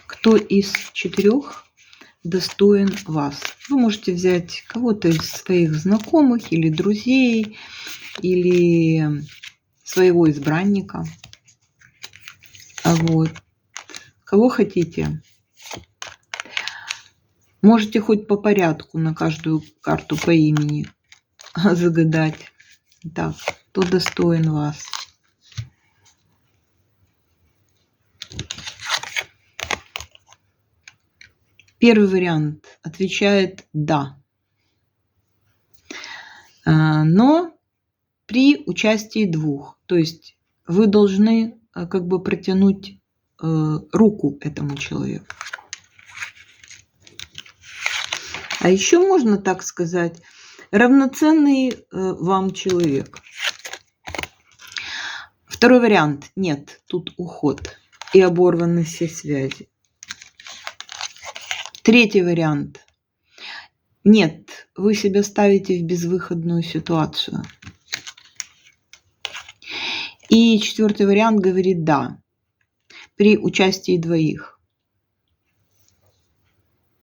Кто из 4 достоин вас? Вы можете взять кого-то из своих знакомых или друзей, или своего избранника. Вот. Кого хотите. Можете хоть по порядку на каждую карту по имени загадать. Так, кто достоин вас? Первый вариант отвечает «да». Но при участии 2. То есть вы должны как бы протянуть руку этому человеку. А еще можно так сказать, равноценный вам человек. Второй вариант. Нет, тут уход и оборваны все связи. Третий вариант. Нет, вы себя ставите в безвыходную ситуацию. И четвертый вариант говорит «да» при участии 2.